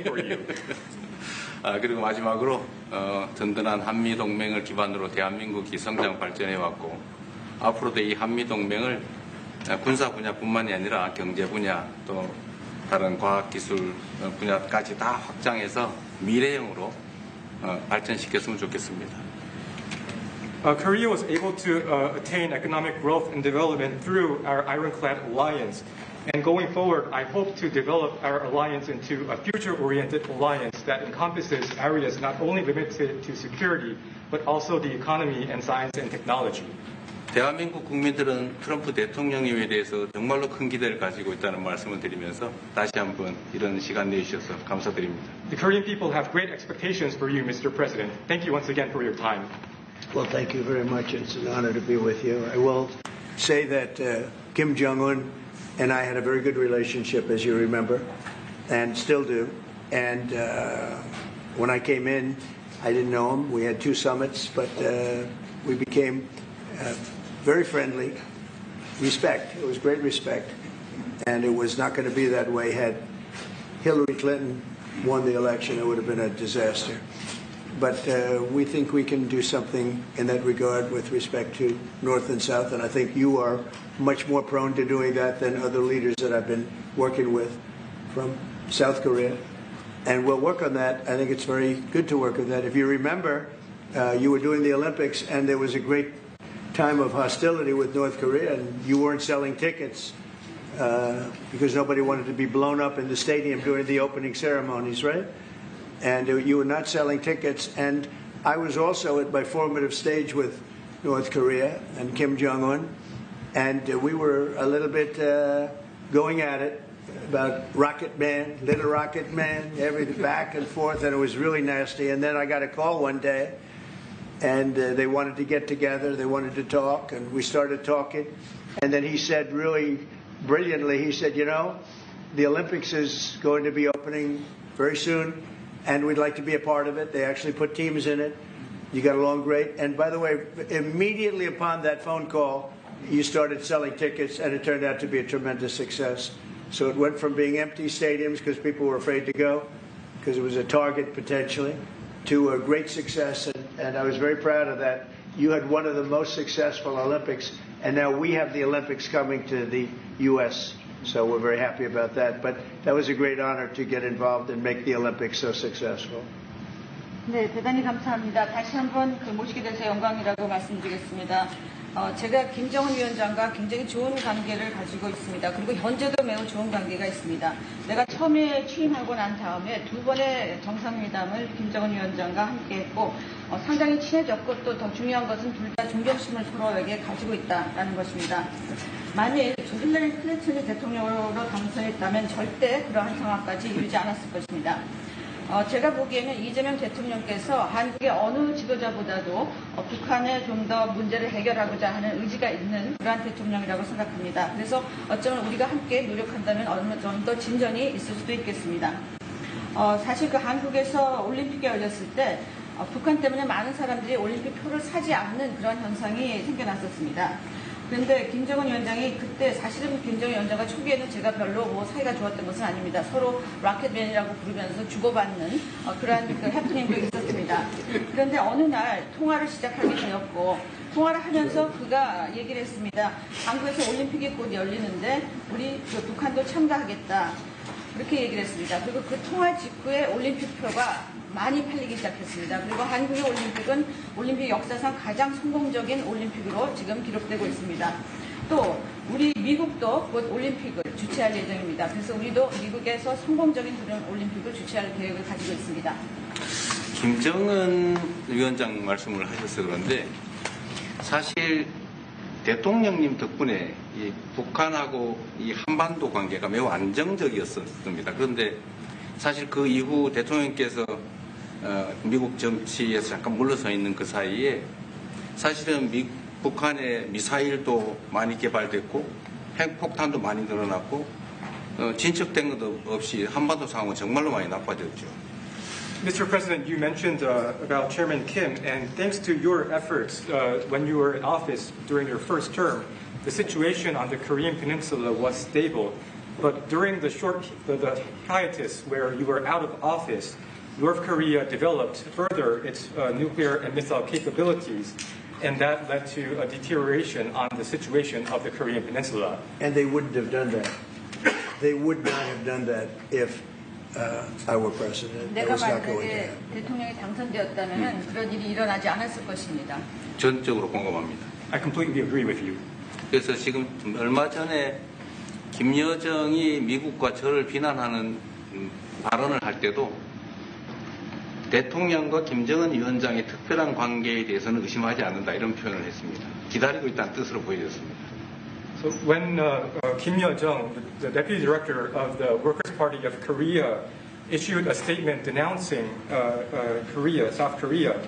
for you. 그리고 마지막으로 든든한 한미 동맹을 기반으로 대한민국이 성장 발전해 왔고 앞으로도 이 한미 동맹을 군사 분야뿐만이 아니라 경제 분야 또 다른 과학 기술 분야까지 다 확장해서 미래형으로 발전시켰으면 좋겠습니다. Korea was able to attain economic growth and development through our ironclad alliance. And going forward, I hope to develop our alliance into a future-oriented alliance that encompasses areas not only limited to security, but also the economy and science and technology. 대한민국 국민들은 트럼프 대통령님에 대해서 정말로 큰 기대를 가지고 있다는 말씀을 드리면서 다시 한번 이런 시간 내주셔서 감사드립니다. The Korean people have great expectations for you, Mr. President. Thank you once again for your time. Well, thank you very much. It's an honor to be with you. I will say that Kim Jong-un and I had a very good relationship, as you remember, and still do. And when I came in, I didn't know him. We had 2 summits, but we became very friendly. Respect. It was great respect. And it was not going to be that way had Hillary Clinton won the election. It would have been a disaster. But we think we can do something in that regard with respect to North and South, and I think you are much more prone to doing that than other leaders that I've been working with from South Korea. And we'll work on that. I think it's very good to work on that. If you remember, you were doing the Olympics, and there was a great time of hostility with North Korea, and you weren't selling tickets because nobody wanted to be blown up in the stadium during the opening ceremonies, right? And you were not selling tickets. And I was also at my formative stage with North Korea and Kim Jong-un. And we were a little bit going at it about Rocket Man, Little Rocket Man, everything back and forth. And it was really nasty. And then I got a call one day. And they wanted to get together. They wanted to talk. And we started talking. And then he said really brilliantly, he said, you know, the Olympics is going to be opening very soon. And we'd like to be a part of it. They actually put teams in it. You got along great. And by the way, immediately upon that phone call, you started selling tickets, and it turned out to be a tremendous success. So it went from being empty stadiums because people were afraid to go, because it was a target potentially, to a great success. And I was very proud of that. You had one of the most successful Olympics, and now we have the Olympics coming to the U.S., so we're very happy about that. But that was a great honor to get involved and make the Olympics so successful. 네, 대단히 감사합니다. 다시 한번 모시게 돼서 영광이라고 말씀드리겠습니다. 제가 김정은 위원장과 굉장히 좋은 관계를 가지고 있습니다. 그리고 현재도 매우 좋은 관계가 있습니다. 내가 처음에 취임하고 난 다음에 2번의 정상회담을 김정은 위원장과 함께 했고 상당히 친해졌고 또 더 중요한 것은 둘 다 존경심을 서로에게 가지고 있다는 것입니다. 만일 힐러리 클린턴이 대통령으로 당선했다면 절대 그러한 상황까지 이르지 않았을 것입니다. 제가 보기에는 이재명 대통령께서 한국의 어느 지도자보다도 북한에 좀 더 문제를 해결하고자 하는 의지가 있는 그러한 대통령이라고 생각합니다. 그래서 어쩌면 우리가 함께 노력한다면 어느 정도 진전이 있을 수도 있겠습니다. 사실 그 한국에서 올림픽이 열렸을 때 북한 때문에 많은 사람들이 올림픽 표를 사지 않는 그런 현상이 생겨났었습니다. 그런데 김정은 위원장이 그때 사실은 김정은 위원장과 초기에는 제가 별로 사이가 좋았던 것은 아닙니다. 서로 라켓맨이라고 부르면서 주고받는 그러한 해프닝도 있었습니다. 그런데 어느 날 통화를 시작하게 되었고 통화를 하면서 그가 얘기를 했습니다. 한국에서 올림픽이 곧 열리는데 우리 북한도 참가하겠다. 그렇게 얘기를 했습니다. 그리고 그 통화 직후에 올림픽표가 많이 팔리기 시작했습니다. 그리고 한국의 올림픽은 올림픽 역사상 가장 성공적인 올림픽으로 지금 기록되고 있습니다. 또 우리 미국도 곧 올림픽을 주최할 예정입니다. 그래서 우리도 미국에서 성공적인 그런 올림픽을 주최할 계획을 가지고 있습니다. 김정은 위원장 말씀을 하셔서 그런데 사실 대통령님 덕분에 이 북한하고 이 한반도 관계가 매우 안정적이었습니다. 그런데 사실 그 이후 대통령께서 미국 정치에서 잠깐 물러서 있는 그 사이에 사실은 북한의 미사일도 많이 개발됐고 핵폭탄도 많이 늘어났고 진척된 것도 없이 한반도 상황은 정말로 많이 나빠졌죠. Mr. President, you mentioned about Chairman Kim, and thanks to your efforts when you were in office during your first term, the situation on the Korean Peninsula was stable. But during the hiatus where you were out of office, North Korea developed further its nuclear and missile capabilities, and that led to a deterioration on the situation of the Korean Peninsula. And they wouldn't have done that. They would not have done that if I were president. That 내가 was not going to 만약에 happen. 대통령이 당선되었다면 그런 일이 일어나지 않았을 것입니다. 전적으로 공감합니다. I completely agree with you. 그래서 지금 얼마 전에 김여정이 미국과 저를 비난하는 발언을 할 때도 대통령과 김정은 위원장의 특별한 관계에 대해서는 의심하지 않는다 이런 표현을 했습니다. 기다리고 있다는 뜻으로 보여졌습니다. So when Kim Yo-jong, the deputy director of the Workers' Party of Korea, issued a statement denouncing South Korea,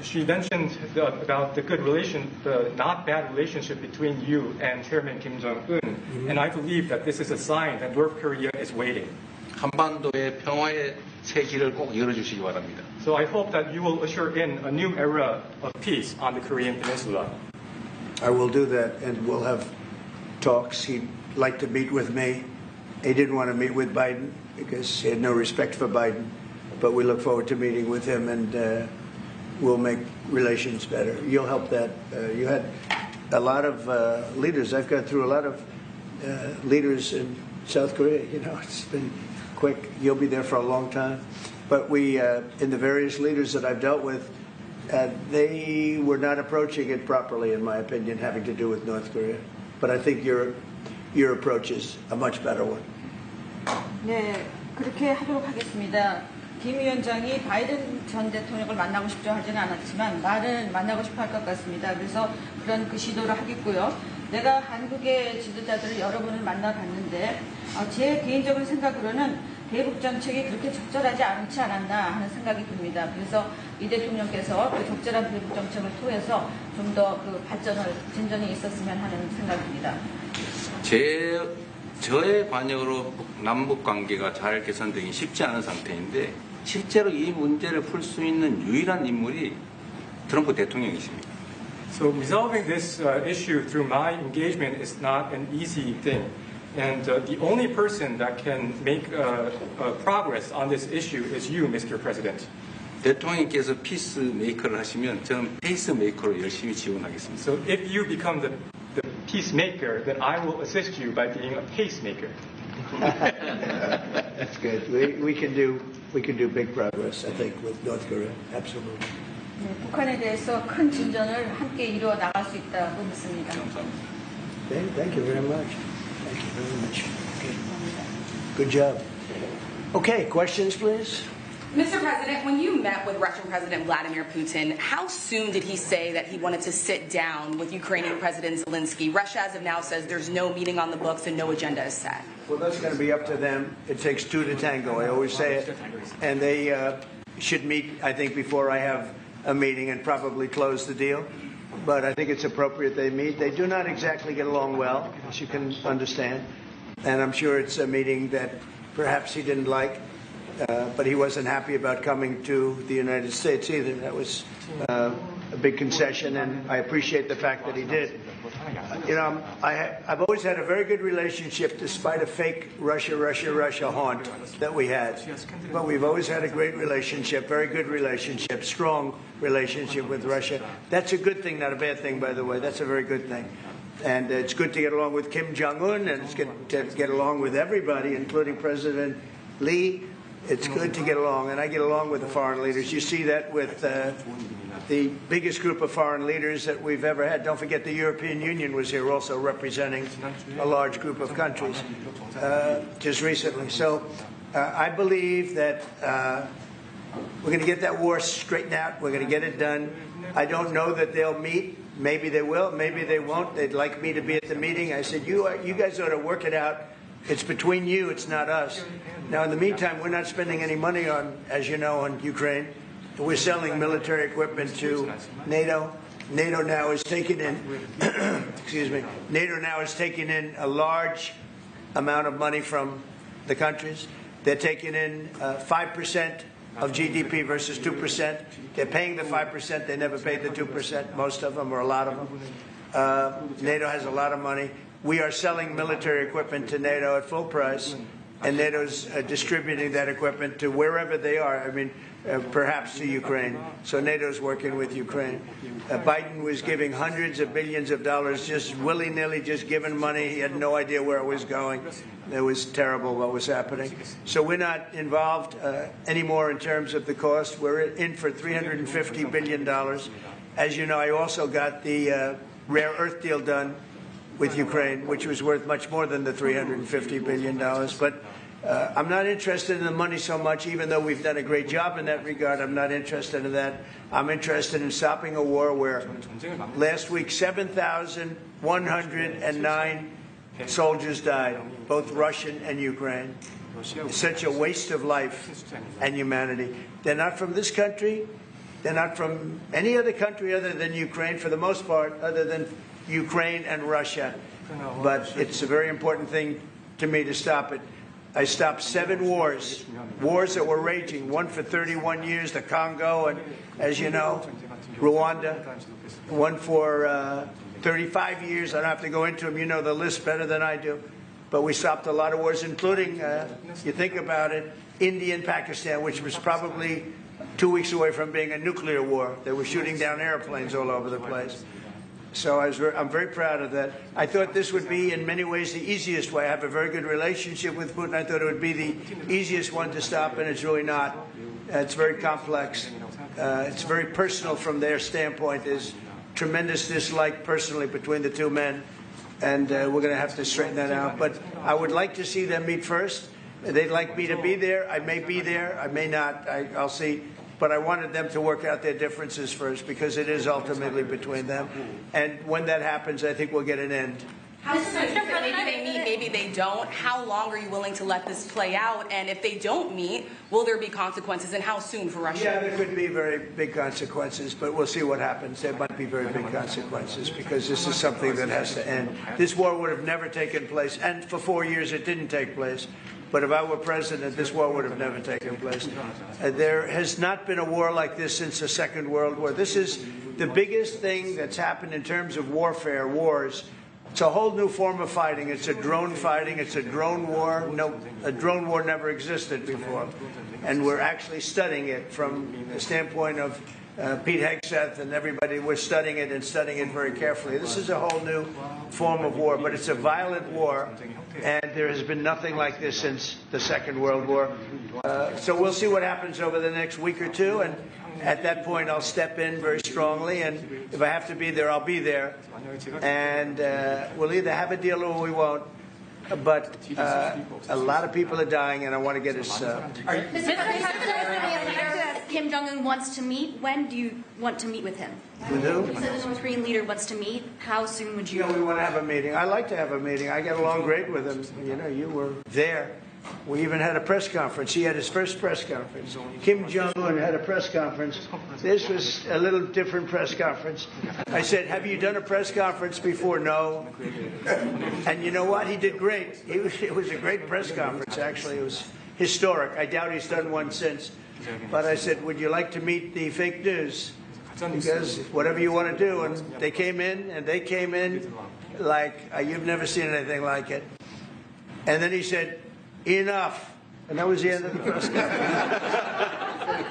she mentioned about the good relation, the not bad relationship between you and Chairman Kim Jong-un, and I believe that this is a sign that North Korea is waiting. 한반도의 평화의 새 길을 꼭 열어주시기 바랍니다. So I hope that you will usher in a new era of peace on the Korean Peninsula. I will do that, and we'll have talks. He'd like to meet with me. He didn't want to meet with Biden because he had no respect for Biden, but we look forward to meeting with him, and we'll make relations better. You'll help that. You had a lot of leaders. I've gone through a lot of leaders in South Korea. You know, it's been quick. You'll be there for a long time. But we, in the various leaders that I've dealt with, they were not approaching it properly, in my opinion, having to do with North Korea. But I think your approach is a much better one. 네, 그렇게 하도록 하겠습니다. 김 위원장이 바이든 전 대통령을 만나고 싶죠 하지는 않았지만 나는 만나고 싶어 할 것 같습니다. 그래서 그런 그 시도를 하겠고요. 내가 한국의 지도자들을 여러 번을 만나봤는데 제 개인적인 생각으로는 대북 정책이 그렇게 적절하지 않지 않았나 하는 생각이 듭니다. 그래서 이 대통령께서 그 적절한 대북 정책을 통해서 좀 더 그 진전이 있었으면 하는 생각입니다. 저의 관여로 남북 관계가 잘 개선되기 쉽지 않은 상태인데 실제로 이 문제를 풀 수 있는 유일한 인물이 트럼프 대통령이십니다. So resolving this issue through my engagement is not an easy thing. And the only person that can make progress on this issue is you, Mr. President. 대통령께서 피스메이커를 하시면 저는 페이스메이커로 열심히 지원하겠습니다. So if you become the peacemaker, then I will assist you by being a pacemaker. That's good. We can do big progress, I think, with North Korea. Absolutely. 네, 북한에 대해서 큰 진전을 함께 이루어 나갈 수 있다고 믿습니다. 감사합니다. Thank you very much. Thank you very much. Good job. Okay, questions, please. Mr. President, when you met with Russian President Vladimir Putin, how soon did he say that he wanted to sit down with Ukrainian President Zelensky? Russia, as of now, says there's no meeting on the books and no agenda is set. Well, that's going to be up to them. It takes two to tango. I always say it. And they should meet, I think, before I have a meeting and probably close the deal. But I think it's appropriate they meet. They do not exactly get along well, as you can understand. And I'm sure it's a meeting that perhaps he didn't like. But he wasn't happy about coming to the United States either. That was a big concession, and I appreciate the fact that he did. You know, I've always had a very good relationship, despite a fake Russia haunt that we had. But we've always had a great relationship, very good relationship, strong relationship with Russia. That's a good thing, not a bad thing, by the way. That's a very good thing. And it's good to get along with Kim Jong-un, and it's good to get along with everybody, including President Lee. It's good to get along, and I get along with the foreign leaders. You see that with the biggest group of foreign leaders that we've ever had. Don't forget the European Union was here also representing a large group of countries just recently. So I believe that we're going to get that war straightened out. We're going to get it done. I don't know that they'll meet. Maybe they will. Maybe they won't. They'd like me to be at the meeting. I said, you guys ought to work it out. It's between you. It's not us. Now, in the meantime, we're not spending any money on, as you know, on Ukraine. We're selling military equipment to NATO. NATO now is taking in, excuse me, NATO now is taking in a large amount of money from the countries. They're taking in 5% of GDP versus 2%. They're paying the 5%. They never paid the 2%, most of them, or a lot of them. NATO has a lot of money. we are selling military equipment to NATO at full price, and NATO's distributing that equipment to wherever they are. I mean, perhaps to Ukraine. So NATO's working with Ukraine. Biden was giving hundreds of billions of dollars, just willy-nilly, just giving money. He had no idea where it was going. It was terrible what was happening. So we're not involved anymore in terms of the cost. We're in for $350 billion. As you know, I also got the rare earth deal done with Ukraine, which was worth much more than the $350 billion. But I'm not interested in the money so much, even though we've done a great job in that regard. I'm not interested in that. I'm interested in stopping a war where last week 7,109 soldiers died, both Russian and Ukraine. It's such a waste of life and humanity. They're not from this country. They're not from any other country other than Ukraine, for the most part, other than Ukraine and Russia. But it's a very important thing to me to stop it. I stopped 7 wars that were raging, one for 31 years, the Congo, and as you know, Rwanda, one for 35 years. I don't have to go into them. You know the list better than I do. But we stopped a lot of wars, including, you think about it, India and Pakistan, which was probably 2 weeks away from being a nuclear war. They were shooting down airplanes all over the place. So I'm very proud of that. I thought this would be, in many ways, the easiest way. I have a very good relationship with Putin. I thought it would be the easiest one to stop, and it's really not. It's very complex. It's very personal from their standpoint. There's tremendous dislike personally between the two men, and we're going to have to straighten that out. But I would like to see them meet first. They'd like me to be there. I may be there. I may not. I'll see. But I wanted them to work out their differences first, because it is ultimately between them. And when that happens, I think we'll get an end. Maybe they meet, maybe they don't. How long are you willing to let this play out? And if they don't meet, will there be consequences, and how soon for Russia? Yeah, there could be very big consequences, but we'll see what happens. There might be very big consequences, because this is something that has to end. This war would have never taken place, and for 4 years it didn't take place. But if I were president, this war would have never taken place. There has not been a war like this since the Second World War. This is the biggest thing that's happened in terms of warfare, wars. It's a whole new form of fighting. It's a drone fighting. It's a drone war. No, a drone war never existed before. And we're actually studying it from the standpoint of Pete Hegseth and everybody. We're studying it and studying it very carefully. This is a whole new form of war, but it's a violent war, and there has been nothing like this since the Second World War. So we'll see what happens over the next week or two, and at that point I'll step in very strongly, and if I have to be there, I'll be there. And we'll either have a deal or we won't. But a lot of people are dying, and I want to get us... Kim Jong-un wants to meet. When do you want to meet with him? With who? So the North Korean leader wants to meet. How soon would you? You know, we want to have a meeting. I like to have a meeting. I get along great with him. You know, you were there. We even had a press conference. He had his first press conference. Kim Jong-un had a press conference. This was a little different press conference. I said, have you done a press conference before? No. And you know what? He did great. It was a great press conference, actually. It was historic. I doubt he's done one since. But I said, would you like to meet the fake news? Because whatever you want to do. And they came in like, you've never seen anything like it. And then he said, enough. And that was the end of the press conference.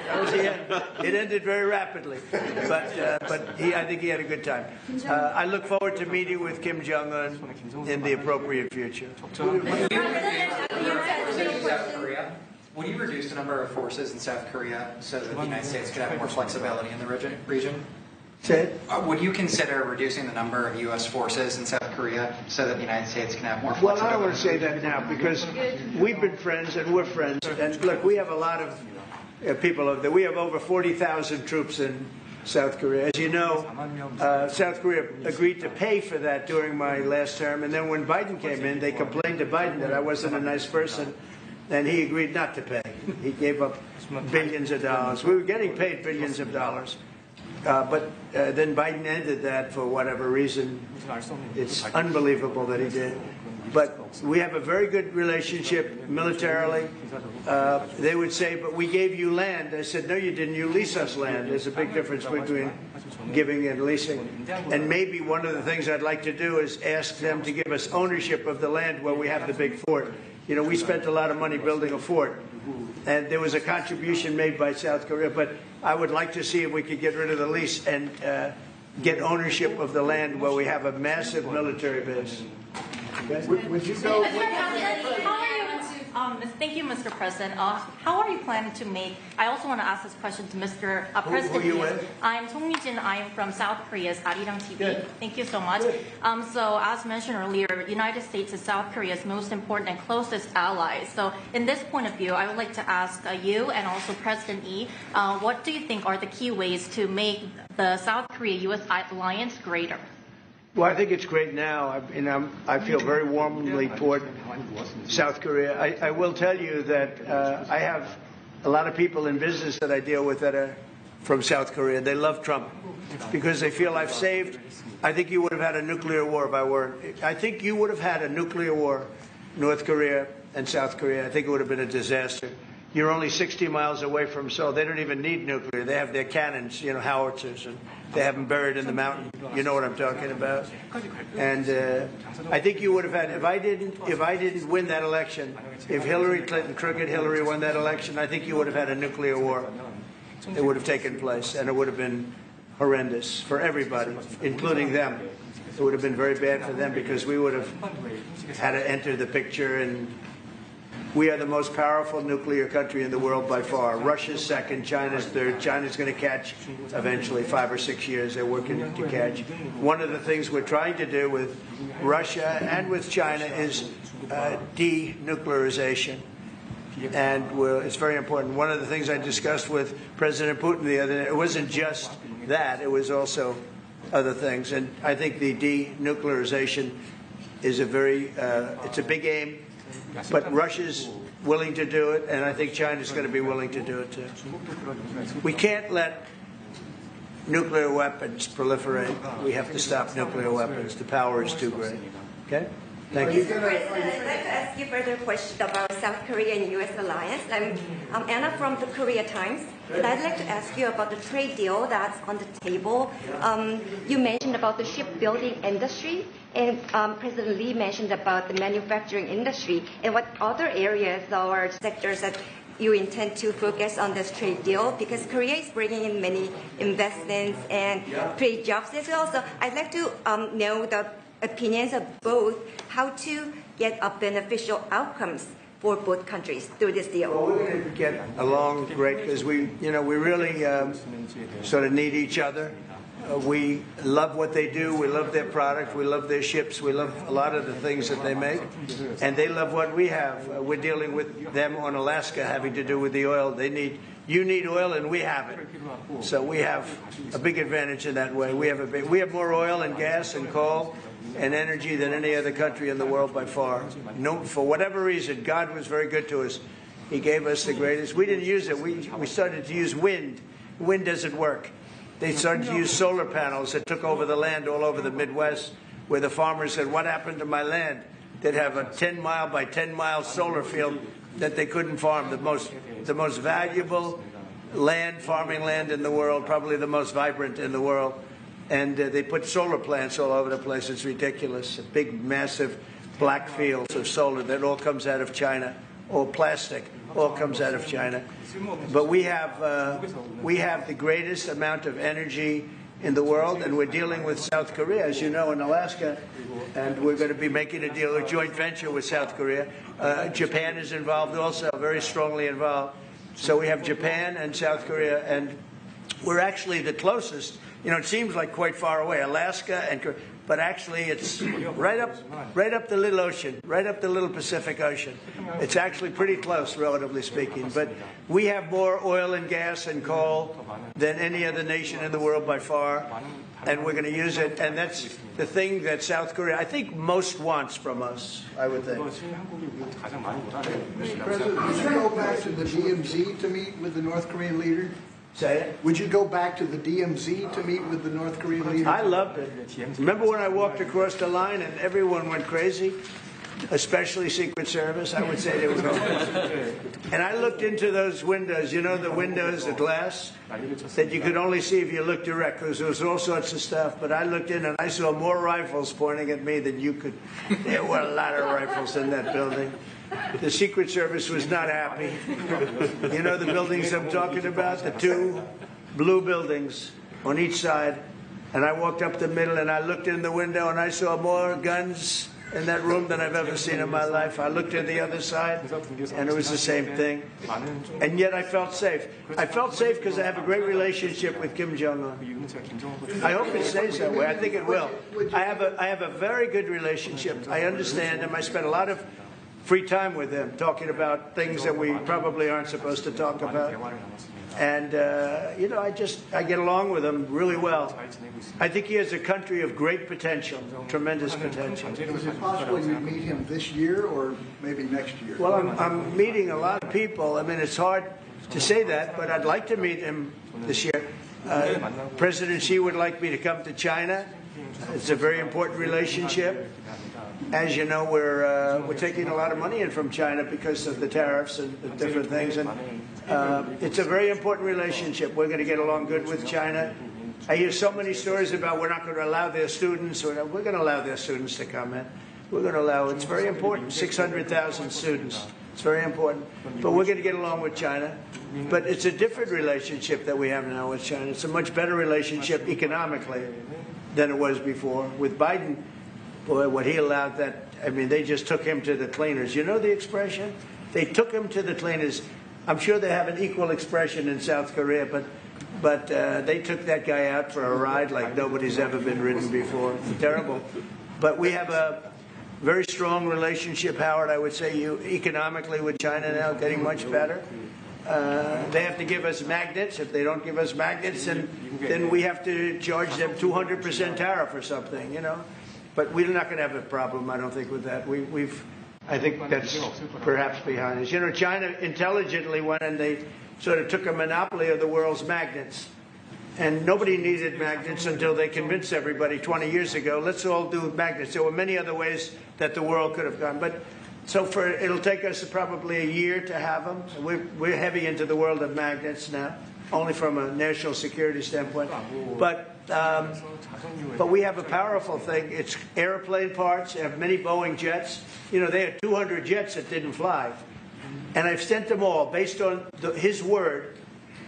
That was the end. It ended very rapidly. But I think he had a good time. I look forward to meeting with Kim Jong-un in the appropriate future. Would you reduce the number of forces in South Korea so that the United States could have more flexibility in the region? Would you consider reducing the number of U.S. forces in South Korea so that the United States can have more flexibility? Well, I don't want to say that now, because we've been friends and we're friends. And look, we have a lot of people over there. We have over 40,000 troops in South Korea. As you know, South Korea agreed to pay for that during my last term. And then when Biden came in, they complained to Biden that I wasn't a nice person. And he agreed not to pay. He gave up billions of dollars. We were getting paid billions of dollars. But then Biden ended that for whatever reason. It's unbelievable that he did. But we have a very good relationship militarily. They would say, but we gave you land. I said, no, you didn't. You lease us land. There's a big difference between giving and leasing. And maybe one of the things I'd like to do is ask them to give us ownership of the land where we have the big fort. You know, we spent a lot of money building a fort, and there was a contribution made by South Korea, but I would like to see if we could get rid of the lease and get ownership of the land where we have a massive military base. Okay? Would you go? Thank you, Mr. President. How are you planning to make? I also want to ask this question to Mr. President. Who are you with? I'm Song Mi-jin. I'm from South Korea's KlowdTV. Good. Thank you so much. So, as mentioned earlier, United States is South Korea's most important and closest ally. So, in this point of view, I would like to ask you and also President Lee, what do you think are the key ways to make the South Korea-U.S. alliance greater? Well, I think it's great now. I feel very warmly toward South Korea. I will tell you that I have a lot of people in business that I deal with that are from South Korea. They love Trump because they feel I've saved. I think you would have had a nuclear war if I weren't. I think you would have had a nuclear war, North Korea and South Korea. I think it would have been a disaster. You're only 60 miles away from Seoul. They don't even need nuclear. They have their cannons, you know, howitzers, and they have them buried in the mountain. You know what I'm talking about. And I think you would have had, if I didn't win that election, if Hillary Clinton, crooked Hillary, won that election, I think you would have had a nuclear war. It would have taken place, and it would have been horrendous for everybody, including them. It would have been very bad for them because we would have had to enter the picture, and we are the most powerful nuclear country in the world by far. Russia's second, China's third. China's going to catch eventually, 5 or 6 years. They're working to catch. One of the things we're trying to do with Russia and with China is denuclearization. And it's very important. One of the things I discussed with President Putin the other day, it wasn't just that, it was also other things. And I think the denuclearization is it's a big aim. But Russia's willing to do it, and I think China's going to be willing to do it too. We can't let nuclear weapons proliferate. We have to stop nuclear weapons. The power is too great. Okay? Thank you. Mr. President, I'd like to ask you further question about South Korea and U.S. alliance. I'm Anna from the Korea Times, and I'd like to ask you about the trade deal that's on the table. You mentioned about the shipbuilding industry, and President Lee mentioned about the manufacturing industry. And what other areas or sectors that you intend to focus on this trade deal? Because Korea is bringing in many investments and trade jobs as well. So I'd like to know the opinions of both, how to get a beneficial outcomes for both countries through this deal. Well, we're going to get along great because we really sort of need each other. We love what they do. We love their product. We love their ships. We love a lot of the things that they make. And they love what we have. We're dealing with them on Alaska having to do with the oil. You need oil and we have it. So we have a big advantage in that way. We have more oil and gas and coal and energy than any other country in the world by far. No, for whatever reason, God was very good to us. He gave us the greatest. We didn't use it. We started to use wind. Wind doesn't work. They started to use solar panels that took over the land all over the Midwest, where the farmers said, what happened to my land? They'd have a 10-mile by 10-mile solar field that they couldn't farm, the most valuable farming land in the world, probably the most vibrant in the world. And they put solar plants all over the place. It's ridiculous. A big, massive black fields of solar that all comes out of China, or plastic, all comes out of China. But we have the greatest amount of energy in the world, and we're dealing with South Korea, as you know, in Alaska, and we're going to be making a deal, a joint venture with South Korea. Japan is involved also, very strongly involved. So we have Japan and South Korea, and we're actually the closest. You know, it seems like quite far away, Alaska, but actually it's right up the little ocean, right up the little Pacific Ocean. It's actually pretty close, relatively speaking. But we have more oil and gas and coal than any other nation in the world by far, and we're going to use it. And that's the thing that South Korea, I think, most wants from us, I would think. Mr. President, would you go back to the DMZ to meet with the North Korean leader? Say it? Would you go back to the DMZ to meet with the North Korean leader? I loved it. Remember when I walked across the line and everyone went crazy? especially Secret Service. I would say they were open. And I looked into those windows, you know, the windows, the glass, that you could only see if you looked direct, because there was all sorts of stuff. But I looked in and I saw more rifles pointing at me than you could. There were a lot of rifles in that building. The Secret Service was not happy. You know the buildings I'm talking about? The two blue buildings on each side. And I walked up the middle and I looked in the window and I saw more guns in that room than I've ever seen in my life. I looked at the other side and it was the same thing. And yet I felt safe. I felt safe because I have a great relationship with Kim Jong-un. I hope it stays that way. I think it will. I have a very good relationship. I understand him. I spent a lot of free time with him talking about things that we probably aren't supposed to talk about. And, you know, I get along with him really well. I think he has a country of great potential, tremendous potential. Is it possible you meet him this year or maybe next year? Well, I'm meeting a lot of people. I mean, it's hard to say that, but I'd like to meet him this year. President Xi would like me to come to China. It's a very important relationship. As you know, we're taking a lot of money in from China because of the tariffs and the different things. And it's a very important relationship. We're going to get along good with China. I hear so many stories about we're not going to allow their students. We're going to allow their students to come in. We're going to allow. It's very important. 600,000 students. It's very important. But we're going to get along with China. But it's a different relationship that we have now with China. It's a much better relationship economically than it was before. With Biden, boy, what he allowed that, I mean, they just took him to the cleaners. You know the expression? They took him to the cleaners. I'm sure they have an equal expression in South Korea, but they took that guy out for a ride like nobody's ever been ridden before. Terrible. But we have a very strong relationship, Howard, I would say, economically with China now, getting much better. They have to give us magnets. If they don't give us magnets, then we have to charge them 200% tariff or something, you know. But we're not going to have a problem, I don't think, with that. I think that's perhaps behind us. You know, China intelligently went and they sort of took a monopoly of the world's magnets. And nobody needed magnets until they convinced everybody 20 years ago, let's all do magnets. There were many other ways that the world could have gone. But so it'll take us probably a year to have them. We're heavy into the world of magnets now, only from a national security standpoint. But we have a powerful thing. It's airplane parts. They have many Boeing jets. You know, they had 200 jets that didn't fly. And I've sent them all, based on his word,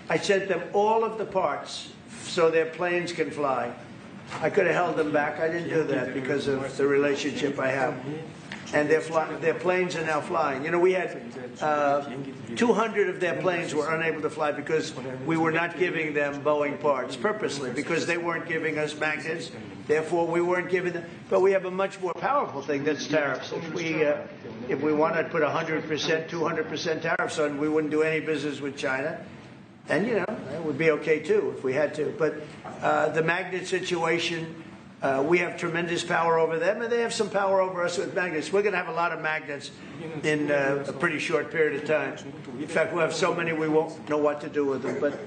I sent them all of the parts so their planes can fly. I could have held them back. I didn't do that because of the relationship I have. And their planes are now flying. You know, we had 200 of their planes were unable to fly because we were not giving them Boeing parts purposely, because they weren't giving us magnets. Therefore, we weren't giving them. But we have a much more powerful thing, that's tariffs. If we wanted to put 100%, 200% tariffs on, we wouldn't do any business with China. And, you know, it would be okay, too, if we had to. But the magnet situation, we have tremendous power over them, and they have some power over us with magnets. We're going to have a lot of magnets in a pretty short period of time. In fact, we'll have so many we won't know what to do with them. But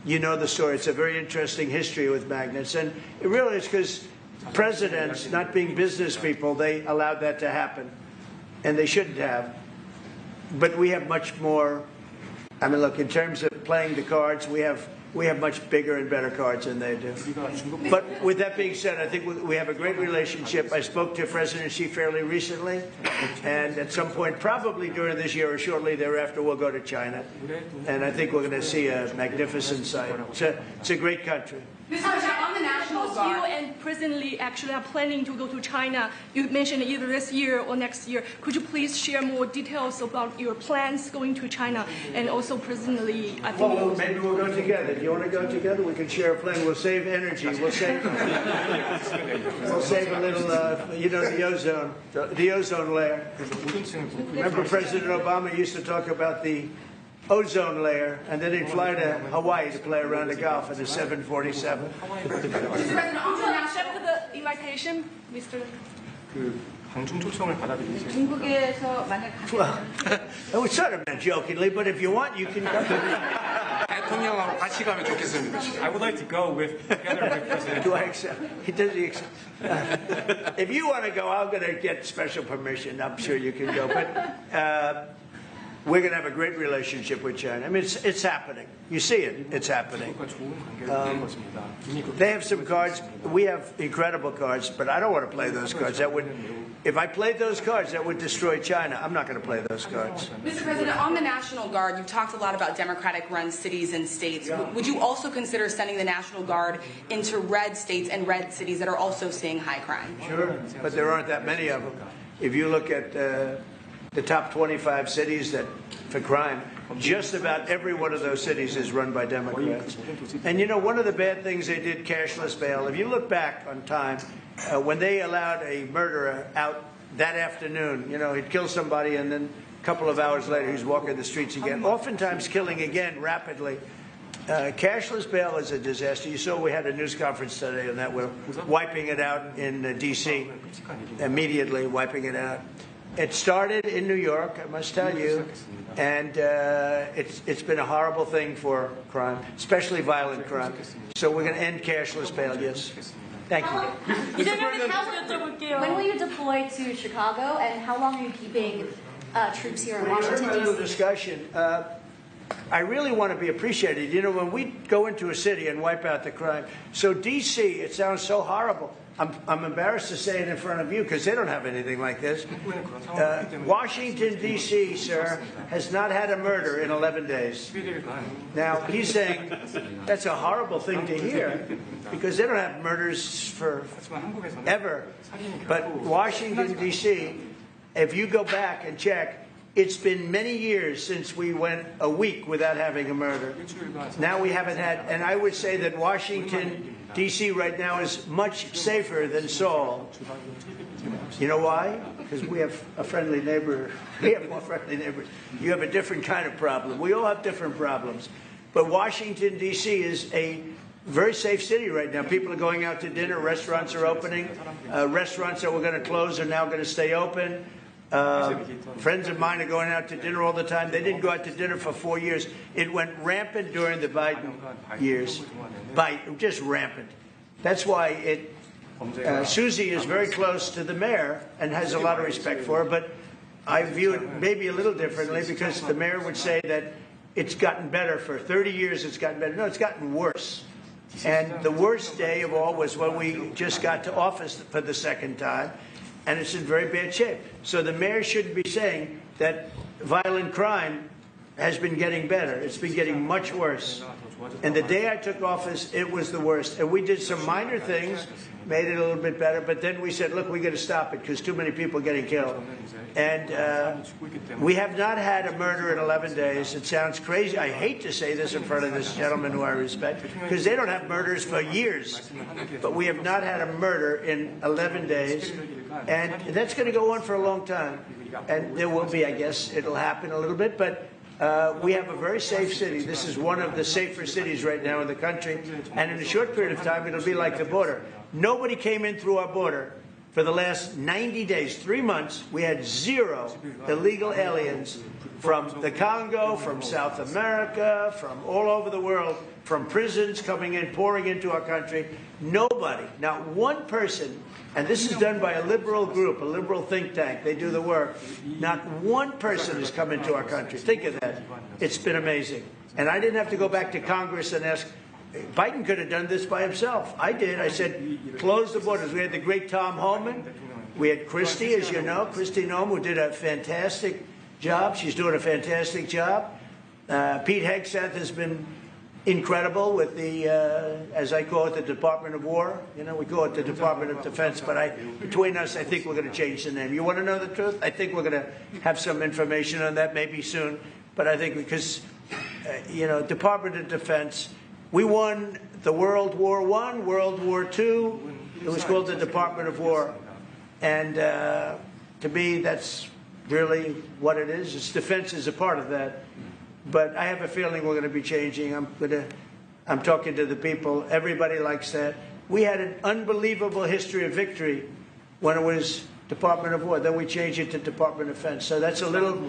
you know the story. It's a very interesting history with magnets. And it really is because presidents, not being business people, they allowed that to happen. And they shouldn't have. But we have much more. I mean, look, in terms of playing the cards, we have much bigger and better cards than they do. But with that being said, I think we have a great relationship. I spoke to President Xi fairly recently, and at some point, probably during this year or shortly thereafter, we'll go to China. And I think we're going to see a magnificent sight. It's a great country. Mr. President, on the National Guard. You and President Lee actually are planning to go to China. You mentioned either this year or next year. Could you please share more details about your plans going to China? And also President Lee, I think... Well, maybe we'll go together. Do you want to go together? We can share a plane. We'll save energy. We'll save a little, you know, the ozone layer. Remember President Obama used to talk about the ozone layer, and then he'd fly to Hawaii to play around the Gulf in a 747. Would you accept the invitation, Mr. 중국에서 만약 Well, it was sort of meant jokingly, but if you want, you can go. 대통령하고 같이 가면 좋겠습니다. I would like to go together with President. Do I accept? Does he accept? If you want to go, I'm going to get special permission. I'm sure you can go. But we're going to have a great relationship with China. I mean, it's happening. You see it. It's happening. They have some cards. We have incredible cards, but I don't want to play those cards. If I played those cards, that would destroy China. I'm not going to play those cards. Mr. President, on the National Guard, you've talked a lot about Democratic-run cities and states. Would you also consider sending the National Guard into red states and red cities that are also seeing high crime? Sure, but there aren't that many of them. If you look at the top 25 cities for crime, just about every one of those cities is run by Democrats. And you know, one of the bad things they did, cashless bail, if you look back on time, when they allowed a murderer out that afternoon, you know, he'd kill somebody and then a couple of hours later he's walking the streets again, oftentimes killing again rapidly. Cashless bail is a disaster. You saw we had a news conference today on that. We're wiping it out in D.C., immediately wiping it out. It started in New York, I must tell you, and it's been a horrible thing for crime, especially violent crime. So we're going to end cashless bail, yes. Thank you. When will you deploy to Chicago, and how long are you keeping troops here in Well, Washington, a little D.C.? discussion. I really want to be appreciated. You know, when we go into a city and wipe out the crime, so D.C., it sounds so horrible. I'm embarrassed to say it in front of you because they don't have anything like this. Washington, D.C., sir, has not had a murder in 11 days. Now, he's saying that's a horrible thing to hear because they don't have murders for ever. But Washington, D.C., if you go back and check, it's been many years since we went a week without having a murder. Now we haven't had, and I would say that Washington, D.C. right now is much safer than Seoul. You know why? Because we have a friendly neighbor. We have more friendly neighbors. You have a different kind of problem. We all have different problems. But Washington, D.C. is a very safe city right now. People are going out to dinner. Restaurants are opening. Restaurants that were going to close are now going to stay open. Friends of mine are going out to dinner all the time. They didn't go out to dinner for 4 years. It went rampant during the Biden years. Just rampant. That's why Susie is very close to the mayor and has a lot of respect for her, but I view it maybe a little differently because the mayor would say that it's gotten better. For 30 years it's gotten better. No, it's gotten worse. And the worst day of all was when we just got to office for the second time. And it's in very bad shape. So the mayor shouldn't be saying that violent crime has been getting better. It's been getting much worse. And the day I took office, it was the worst. And we did some minor things, made it a little bit better, but then we said, look, we got to stop it because too many people are getting killed. And we have not had a murder in 11 days. It sounds crazy. I hate to say this in front of this gentleman who I respect, because they don't have murders for years. But we have not had a murder in 11 days. And that's going to go on for a long time. And there will be, I guess, it'll happen a little bit, but we have a very safe city. This is one of the safer cities right now in the country. And in a short period of time, it'll be like the border. Nobody came in through our border for the last 90 days, 3 months. We had 0 illegal aliens from the Congo, from South America, from all over the world, from prisons coming in, pouring into our country. Nobody, not one person, and this is done by a liberal group, a liberal think tank. They do the work. Not one person has come into our country. Think of that. It's been amazing. And I didn't have to go back to Congress and ask. Biden could have done this by himself. I did. I said, close the borders. We had the great Tom Homan. We had Christie, as you know, Christie Noem, who did a fantastic job. She's doing a fantastic job. Pete Hegseth has been incredible with the, as I call it, the Department of War. You know, we call it the Department of Defense, but between us, I think we're going to change the name. You want to know the truth? I think we're going to have some information on that maybe soon. But I think because, you know, Department of Defense, we won the World War I, World War II. It was called the Department of War. And to me, that's really what it is. Its defense is a part of that. But I have a feeling we're going to be changing. I'm talking to the people. Everybody likes that. We had an unbelievable history of victory when it was Department of War. Then we changed it to Department of Defense. So that's a little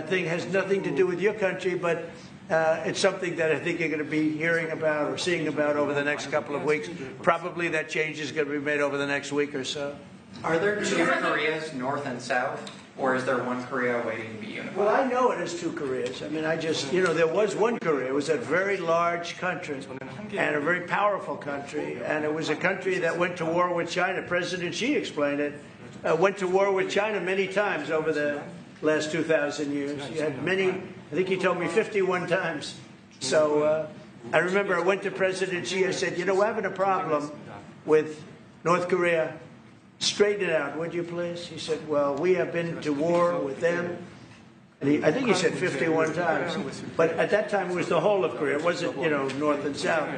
thing, has nothing to do with your country, but It's something that I think you're going to be hearing about or seeing about over the next couple of weeks. Probably that change is going to be made over the next week or so. Are there two Koreas, North and South, or is there one Korea waiting to be unified? Well, I know it is two Koreas. I mean, there was one Korea. It was a very large country and a very powerful country. And it was a country that went to war with China. President Xi explained it. Went to war with China many times over the last 2,000 years. He had many, I think he told me 51 times. So I remember I went to President Xi. I said, we're having a problem with North Korea. Straighten it out, would you please? He said, well, we have been to war with them. And I think he said 51 times. But at that time, it was the whole of Korea. It wasn't, North and South.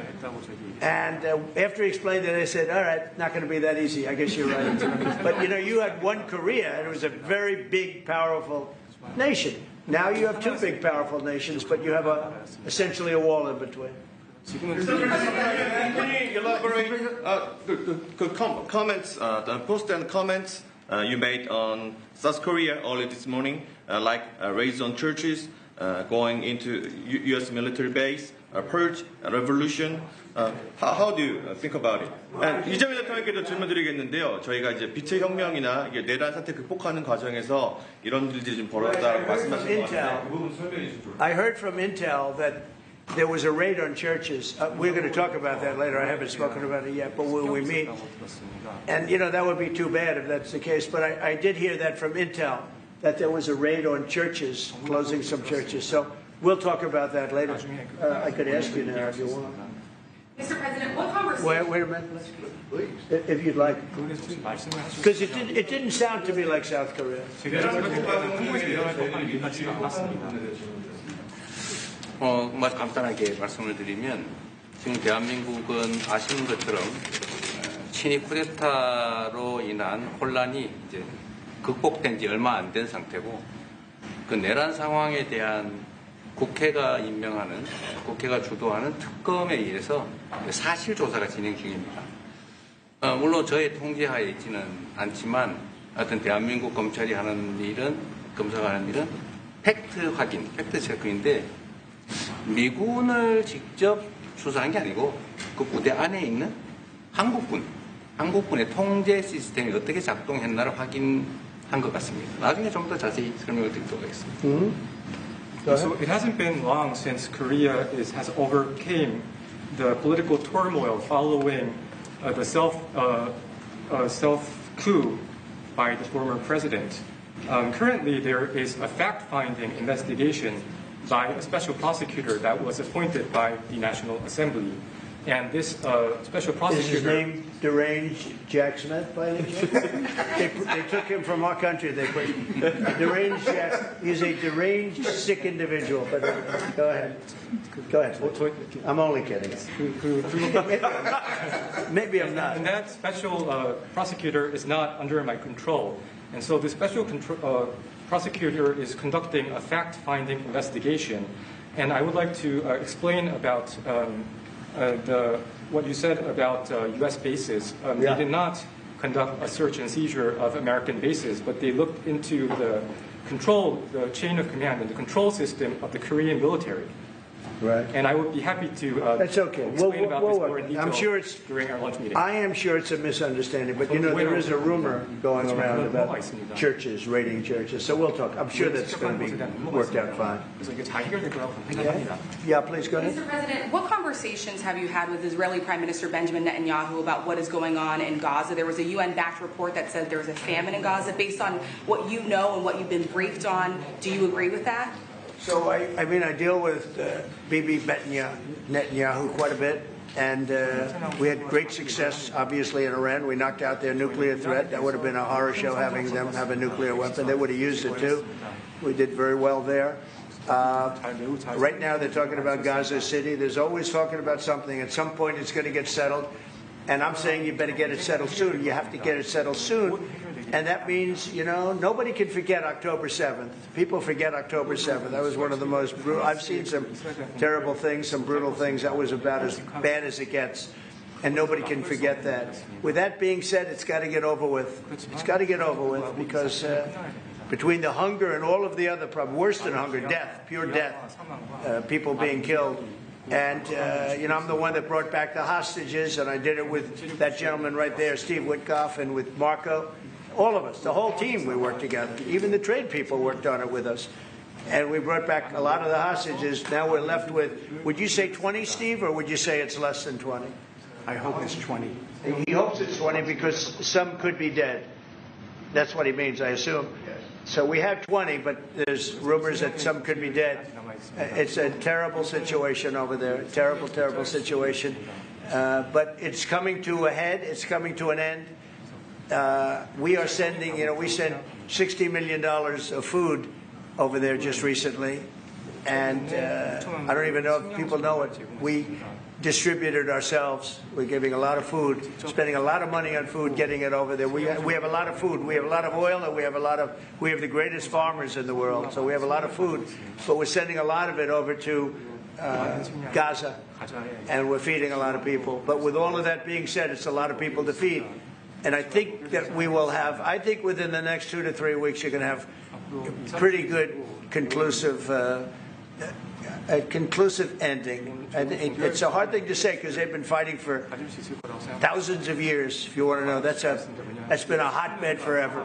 And after he explained it, I said, all right, not going to be that easy. I guess you're right. But, you had one Korea, and it was a very big, powerful nation. Now you have two big, powerful nations, but you have essentially a wall in between. Can you elaborate the comments, the post and comments you made on South Korea early this morning, like raids on churches, going into U.S. military base, purge, revolution. How do you think about it? 이재명 대통령께도 질문드리겠는데요. 저희가 이제 빛의 혁명이나 이게 내란 사태 극복하는 과정에서 이런 일들이 좀 벌어졌다고 말씀하신 것 같은데 그 부분 설명해 주시죠. I heard from Intel that there was a raid on churches. We're going to talk about that later. I haven't spoken about it yet, but when we meet. And, that would be too bad if that's the case. But I did hear that from Intel, that there was a raid on churches, closing some churches. So we'll talk about that later. I could ask you now if you want. Mr. President, what conversation... Wait a minute. Please. If you'd like. Because it didn't sound to me like South Korea. 간단하게 말씀을 드리면 지금 대한민국은 아시는 것처럼 친위 쿠데타로 인한 혼란이 이제 극복된 지 얼마 안 된 상태고 그 내란 상황에 대한 국회가 임명하는 국회가 주도하는 특검에 의해서 사실 조사가 진행 중입니다. 물론 저의 통제하에 있지는 않지만 하여튼 대한민국 검찰이 하는 일은 검사가 하는 일은 팩트 확인, 팩트 체크인데 미군을 직접 수사한 게 아니고 그 부대 안에 있는 한국군의 통제 시스템이 어떻게 작동했나를 확인한 것 같습니다. 나중에 좀 더 자세히 설명을 드리도록 하겠습니다. So it hasn't been long since Korea has overcame the political turmoil following the self-coup by the former president. Currently, there is a fact-finding investigation by a special prosecutor that was appointed by the National Assembly. And this special prosecutor... Is his name Deranged Jack Smith, by any chance? they took him from our country. They put Deranged Jack. He's a deranged, sick individual. But go ahead. Go ahead. I'm only kidding. Maybe I'm not. And that special prosecutor is not under my control. And so the special prosecutor is conducting a fact-finding investigation. And I would like to explain about what you said about U.S. bases. They did not conduct a search and seizure of American bases, but they looked into the chain of command and the control system of the Korean military. Right. And I would be happy to That's okay. explain about this more in detail I'm sure during our lunch meeting. I am sure it's a misunderstanding, but there is a rumor going around about churches, raiding churches. So we'll talk. I'm sure that's going to be worked out fine. Yeah, please go ahead. Mr. President, what conversations have you had with Israeli Prime Minister Benjamin Netanyahu about what is going on in Gaza? There was a UN-backed report that said there was a famine in Gaza. Based on what you know and what you've been briefed on, do you agree with that? So, I deal with Bibi Netanyahu quite a bit, and we had great success, obviously, in Iran. We knocked out their nuclear threat. That would have been a horror show having them have a nuclear weapon. They would have used it, too. We did very well there. Right now, they're talking about Gaza City. There's always talking about something. At some point, it's going to get settled. And I'm saying you better get it settled soon. You have to get it settled soon. And that means, nobody can forget October 7th. People forget October 7th. That was one of the most brutal. I've seen some terrible things, some brutal things. That was about as bad as it gets. And nobody can forget that. With that being said, it's got to get over with. It's got to get over with because between the hunger and all of the other problems, worse than hunger, death, pure death, people being killed. And, I'm the one that brought back the hostages, and I did it with that gentleman right there, Steve Witkoff, and with Marco. All of us, the whole team, we worked together. Even the trade people worked on it with us. And we brought back a lot of the hostages. Now we're left with, would you say 20, Steve, or would you say it's less than 20? I hope it's 20. He hopes it's 20 because some could be dead. That's what he means, I assume. So we have 20, but there's rumors that some could be dead. It's a terrible situation over there. Terrible, terrible situation. But it's coming to a head. It's coming to an end. We are sending, we sent $60 million of food over there just recently. And I don't even know if people know it. We distributed ourselves. We're giving a lot of food, spending a lot of money on food, getting it over there. We have a lot of food. We have a lot of oil, and we have the greatest farmers in the world. So we have a lot of food, but we're sending a lot of it over to Gaza, and we're feeding a lot of people. But with all of that being said, it's a lot of people to feed. And I think that we will have, I think within the next 2 to 3 weeks, you're going to have pretty good conclusive ending. And it's a hard thing to say because they've been fighting for thousands of years. If you want to know, that's been a hotbed forever.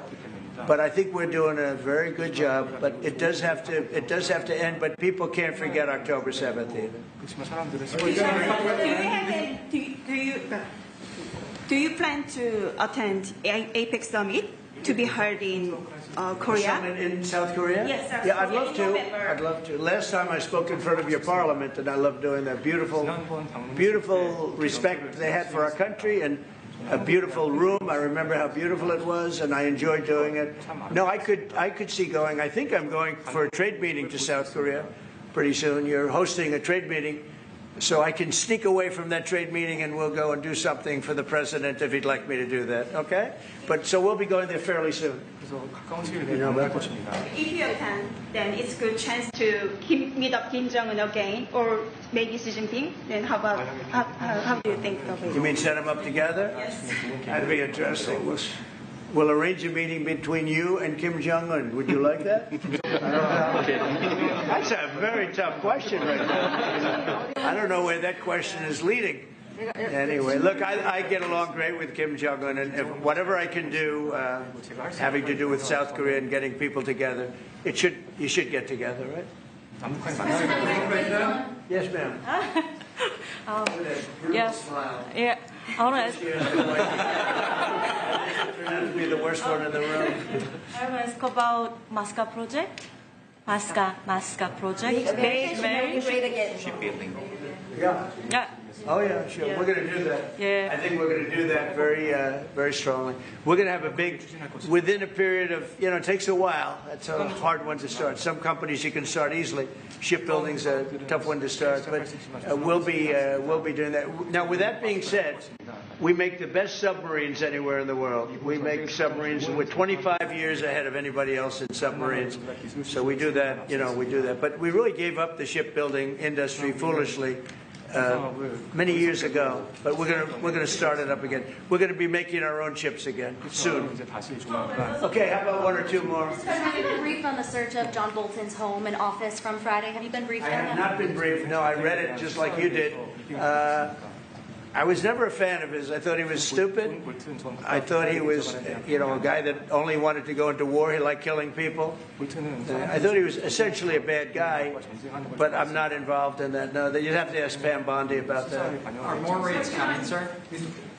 But I think we're doing a very good job. But it does have to end. But people can't forget October 7th either. Do you plan to attend APEC summit to be held in Korea? Summit in South Korea? Yes, South yeah, Korea. I'd love to. Last time I spoke in front of your parliament, and I loved doing that. Beautiful respect they had for our country, and a beautiful room. I remember how beautiful it was, and I enjoyed doing it. No, I could see going. I think I'm going for a trade meeting to South Korea pretty soon. You're hosting a trade meeting. So I can sneak away from that trade meeting and we'll go and do something for the president if he'd like me to do that, okay? But so we'll be going there fairly soon. You know about that? If you attend, then it's a good chance to meet up Kim Jong-un again or maybe Xi Jinping. Then how do you think of it? You mean set them up together? Yes. That'd be interesting. We'll arrange a meeting between you and Kim Jong-un. Would you like that? That's a very tough question right now. I don't know where that question is leading. Anyway, look, I get along great with Kim Jong-un, and whatever I can do having to do with South Korea and getting people together, you should get together, right? Yes, ma'am. Yes. Yeah. I want to ask. Turned to be the worst one in the room. I want to ask about Masca project. Masca project. Great again. Shipbuilding. Yeah. Yeah. Oh yeah, sure. Yeah. We're going to do that. Yeah. I think we're going to do that very strongly. We're going to have a big, within a period of, it takes a while. That's a hard one to start. Some companies you can start easily. Shipbuilding's a tough one to start, but we'll be doing that. Now, with that being said, we make the best submarines anywhere in the world. We make submarines. We're 25 years ahead of anybody else in submarines. So we do that. We do that. But we really gave up the shipbuilding industry foolishly. Many years ago, but we're gonna start it up again. We're gonna be making our own chips again soon. Okay, how about one or two more? Have you been briefed on the search of John Bolton's home and office from Friday? Have you been briefed I on have that? not been briefed. No, I read it just like you did. I was never a fan of his. I thought he was stupid. I thought he was, a guy that only wanted to go into war. He liked killing people. I thought he was essentially a bad guy, but I'm not involved in that. No, you'd have to ask Pam Bondi about that. Are more raids coming, sir?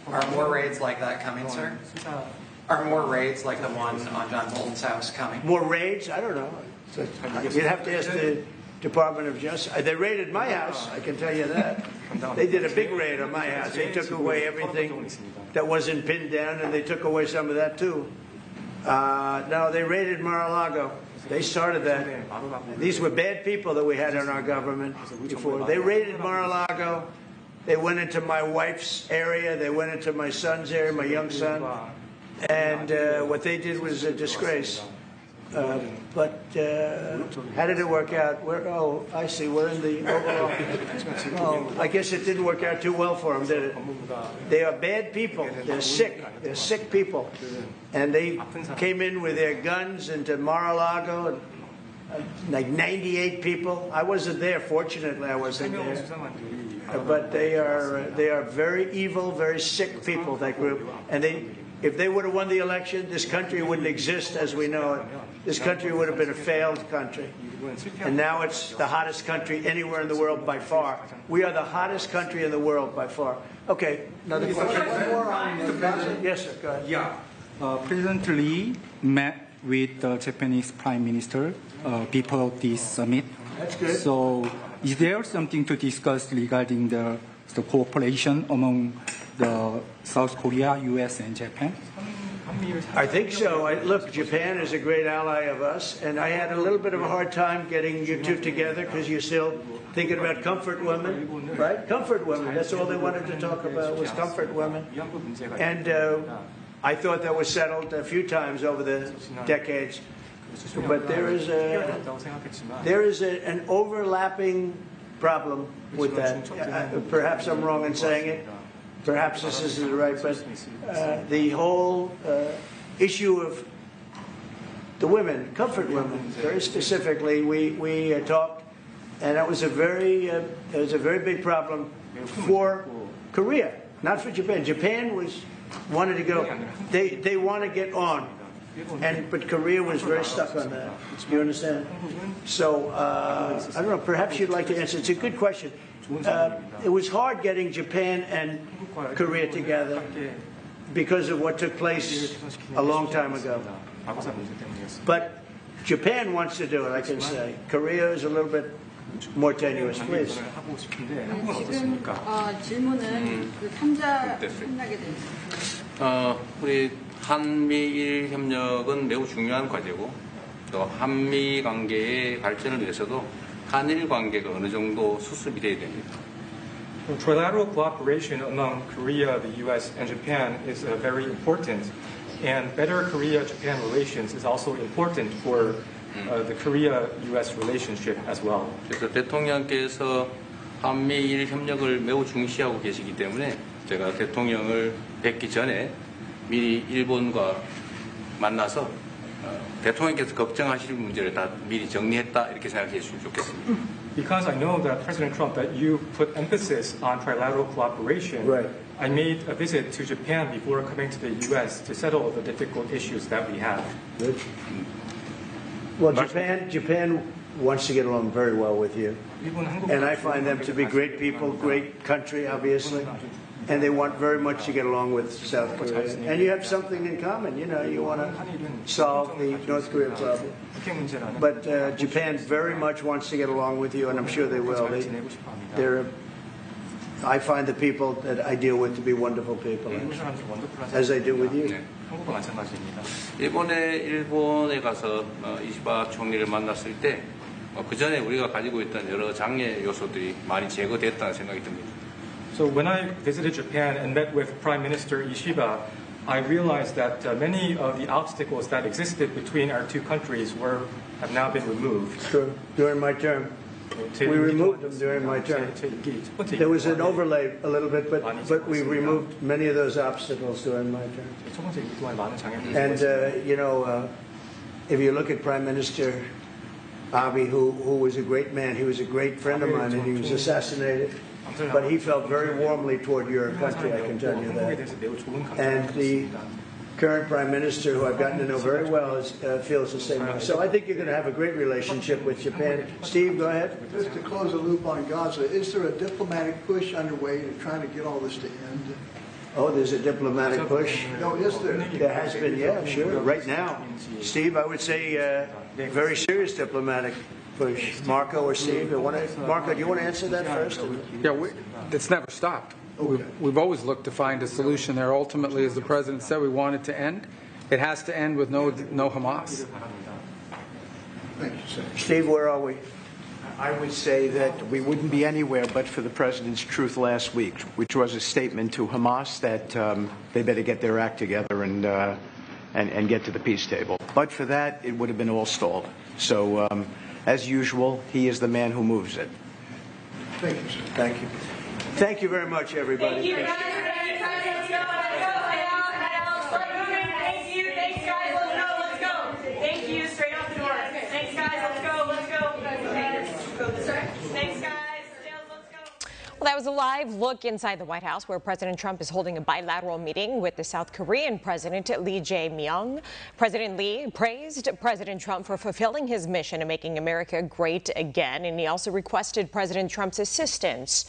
Are more raids like that coming, sir? Are more raids like the one on John Bolton's house coming? More raids? I don't know. You'd have to ask the Department of Justice. They raided my house, I can tell you that. They did a big raid on my house. They took away everything that wasn't pinned down, and they took away some of that too. No, they raided Mar-a-Lago. They started that. These were bad people that we had in our government before. They raided Mar-a-Lago. They went into my wife's area. They went into my son's area, my young son. And what they did was a disgrace. But how did it work out? Oh, I see. We're in the overall. Oh, I guess it didn't work out too well for them, did it? They are bad people. They're sick. They're sick people. And they came in with their guns into Mar-a-Lago, and like 98 people. I wasn't there. Fortunately, I wasn't there. But they are very evil, very sick people, that group. And if they would have won the election, this country wouldn't exist as we know it. This country would have been a failed country. And now it's the hottest country anywhere in the world by far. We are the hottest country in the world by far. Okay, another question? Yes, sir, go ahead. Yeah. President Lee met with the Japanese Prime Minister before this summit. That's good. So is there something to discuss regarding the cooperation among the South Korea, U.S., and Japan? I think so. Look, Japan is a great ally of us, and I had a little bit of a hard time getting you two together because you're still thinking about comfort women, right? Comfort women. That's all they wanted to talk about was comfort women. And I thought that was settled a few times over the decades. But there is an overlapping problem with that. Perhaps I'm wrong in saying it. Perhaps this isn't right, but the whole issue of the women, comfort women, very specifically, we talked, and that was a very big problem for Korea, not for Japan. Japan wanted to go. They want to get on, but Korea was very stuck on that. Do you understand? So I don't know. Perhaps you'd like to answer. It's a good question. It was hard getting Japan and Korea together because of what took place a long time ago. But Japan wants to do it, I can say. Korea is a little bit more tenuous, please. 지금 질문은 그 3자 끝나게 됐습니다. 우리 한미일 협력은 매우 중요한 과제고 또 한미 관계의 발전을 위해서도 한일 관계가 어느 정도 수습이 돼야 됩니다. Trilateral cooperation among Korea, the U.S., and Japan is very important, and better Korea-Japan relations is also important for the Korea-U.S. relationship as well. 그래서 대통령께서 한미일 협력을 매우 중시하고 계시기 때문에 제가 대통령을 뵙기 전에 미리 일본과 만나서 대통령께서 걱정하실 문제를 다 미리 정리했다 이렇게 생각해 주시면 좋겠습니다. Because I know that President Trump, that you put emphasis on trilateral cooperation, right. I made a visit to Japan before coming to the U.S. to settle the difficult issues that we have. Good. Well, Japan wants to get along very well with you, and I find them to be great people, great country, obviously. And they want very much to get along with South Korea. And you have something in common. You know, you want to solve the North Korea problem. But Japan very much wants to get along with you, and I'm sure they will. I find the people that I deal with to be wonderful people, as I do with you. 일본에 가서 이시바 총리를 만났을 때 그 전에 우리가 가지고 있던 여러 장애 요소들이 많이 제거됐다는 생각이 듭니다. So when I visited Japan and met with Prime Minister Ishiba, I realized that many of the obstacles that existed between our two countries have now been removed. True. During my term. We removed them during my term. There was an overlay a little bit, but we removed many of those obstacles during my term. And, if you look at Prime Minister Abe, who was a great man, he was a great friend of mine, and he was assassinated. But he felt very warmly toward your country, I can tell you that. And the current Prime Minister, who I've gotten to know very well, feels the same way. So I think you're going to have a great relationship with Japan. Steve, go ahead. Just to close the loop on Gaza, is there a diplomatic push underway to try to get all this to end? Oh, there's a diplomatic push? No, is there? There has been, yeah, sure. Right now. Steve, I would say very serious diplomatic push. Marco or Steve? Marco, do you want to answer that first? Yeah, it's never stopped. Okay. We've always looked to find a solution there. Ultimately, as the President said, we want it to end. It has to end with no Hamas. Thank you, sir. Steve, where are we? I would say that we wouldn't be anywhere but for the President's truth last week, which was a statement to Hamas that they better get their act together and and get to the peace table. But for that, it would have been all stalled. So, as usual, he is the man who moves it. Thank you, sir. Thank you. Thank you very much, everybody. Thank you, guys. Thanks, guys. Let's go. Thank you. Straight out the door. Thanks, guys. Let's go. Thanks, guys. Well, that was a live look inside the White House, where President Trump is holding a bilateral meeting with the South Korean President Lee Jae-myung. President Lee praised President Trump for fulfilling his mission of making America great again, and he also requested President Trump's assistance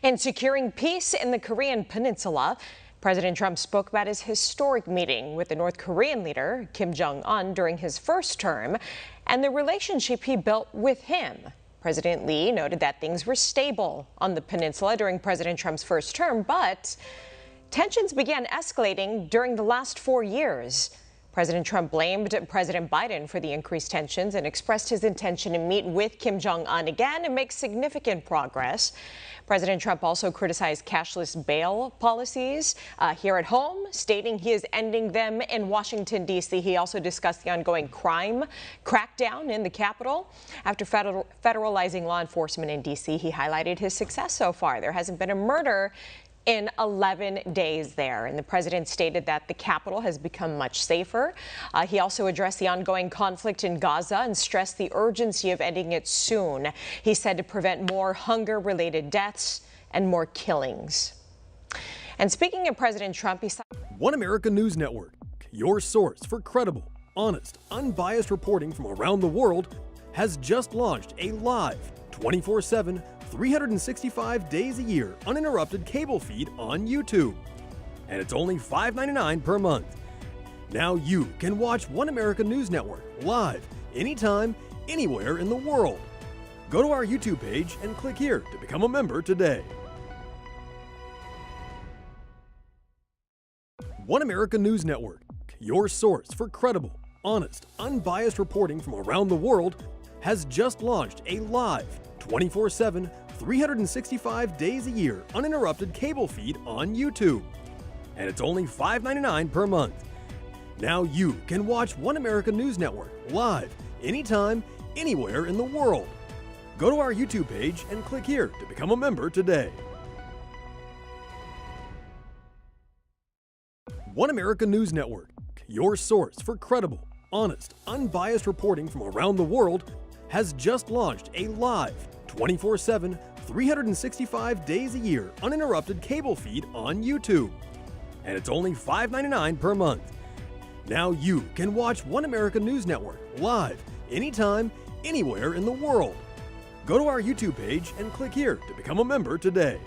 in securing peace in the Korean Peninsula. President Trump spoke about his historic meeting with the North Korean leader, Kim Jong-un, during his first term, and the relationship he built with him. President Lee noted that things were stable on the peninsula during President Trump's first term, but tensions began escalating during the last 4 years. President Trump blamed President Biden for the increased tensions and expressed his intention to meet with Kim Jong-un again and make significant progress. President Trump also criticized cashless bail policies here at home, stating he is ending them in Washington, D.C. He also discussed the ongoing crime crackdown in the Capitol. After federalizing law enforcement in D.C., he highlighted his success so far. There hasn't been a murder in 11 days there. And the president stated that the Capitol has become much safer. He also addressed the ongoing conflict in Gaza and stressed the urgency of ending it soon. He said to prevent more hunger-related deaths and more killings. And speaking of President Trump, he said, One America News Network, your source for credible, honest, unbiased reporting from around the world, has just launched a live 24/7 365 days a year uninterrupted cable feed on YouTube. And it's only $5.99 per month. Now you can watch One America News Network live anytime, anywhere in the world. Go to our YouTube page and click here to become a member today. One America News Network, your source for credible, honest, unbiased reporting from around the world, has just launched a live 24/7 365 days a year uninterrupted cable feed on YouTube. And it's only $5.99 per month. Now you can watch One America News Network live anytime, anywhere in the world. Go to our YouTube page and click here to become a member today. One America News Network, your source for credible, honest, unbiased reporting from around the world, has just launched a live 24/7 365 days a year uninterrupted cable feed on YouTube. And it's only $5.99 per month. Now you can watch One America News Network live anytime, anywhere in the world. Go to our YouTube page and click here to become a member today.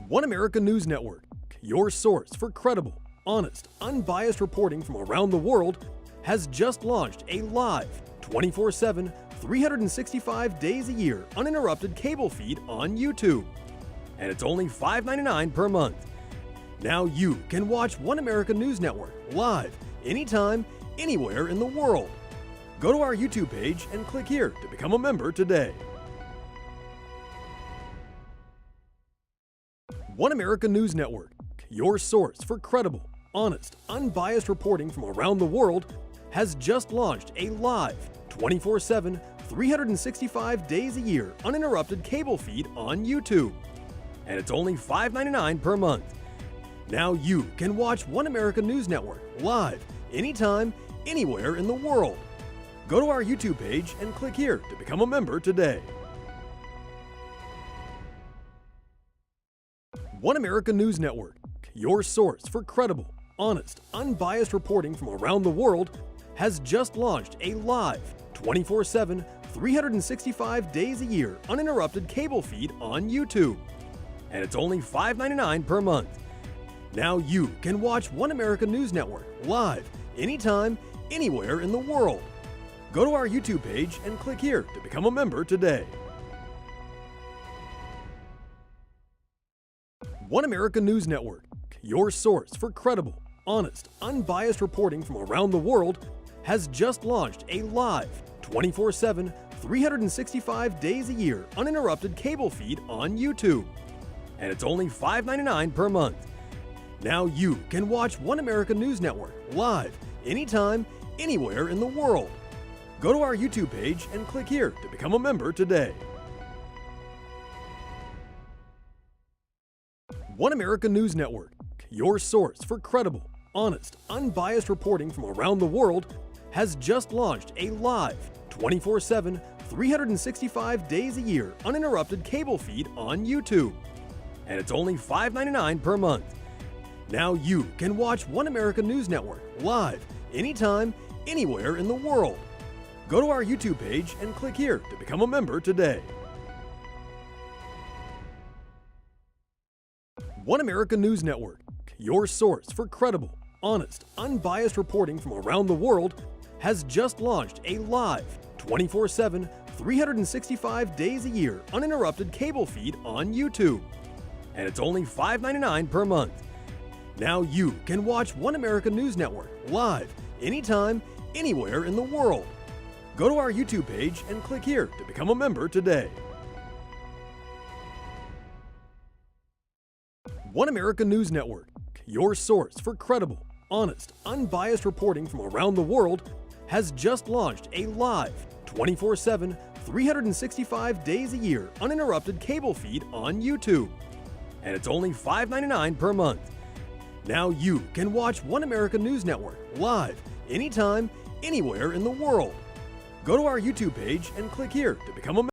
One America News Network, your source for credible, honest, unbiased reporting from around the world, has just launched a live 24/7 365 days a year uninterrupted cable feed on YouTube. And it's only $5.99 per month. Now you can watch One America News Network live anytime, anywhere in the world. Go to our YouTube page and click here to become a member today. One America News Network, your source for credible, honest, unbiased reporting from around the world, has just launched a live 24/7 365 days a year uninterrupted cable feed on YouTube. And it's only $5.99 per month. Now you can watch One America News Network live anytime, anywhere in the world. Go to our YouTube page and click here to become a member today. One America News Network, your source for credible, honest, unbiased reporting from around the world, has just launched a live 24/7 365 days a year uninterrupted cable feed on YouTube. And it's only $5.99 per month. Now you can watch One America News Network live anytime, anywhere in the world. Go to our YouTube page and click here to become a member today. One America News Network, your source for credible, honest, unbiased reporting from around the world, has just launched a live 24/7 365 days a year uninterrupted cable feed on YouTube. And it's only $5.99 per month. Now you can watch One America News Network live, anytime, anywhere in the world. Go to our YouTube page and click here to become a member today. One America News Network, your source for credible, honest, unbiased reporting from around the world, has just launched a live, 24/7, 365 days a year uninterrupted cable feed on YouTube. And it's only $5.99 per month. Now you can watch One America News Network live, anytime, anywhere in the world. Go to our YouTube page and click here to become a member today. One America News Network, your source for credible, honest, unbiased reporting from around the world, has just launched a live, 24/7, 365 days a year uninterrupted cable feed on YouTube. And it's only $5.99 per month. Now you can watch One America News Network live, anytime, anywhere in the world. Go to our YouTube page and click here to become a member today. One America News Network, your source for credible, honest, unbiased reporting from around the world, has just launched a live, 24/7, 365 days a year uninterrupted cable feed on YouTube. And it's only $5.99 per month. Now you can watch One America News Network live, anytime, anywhere in the world. Go to our YouTube page and click here to become a member.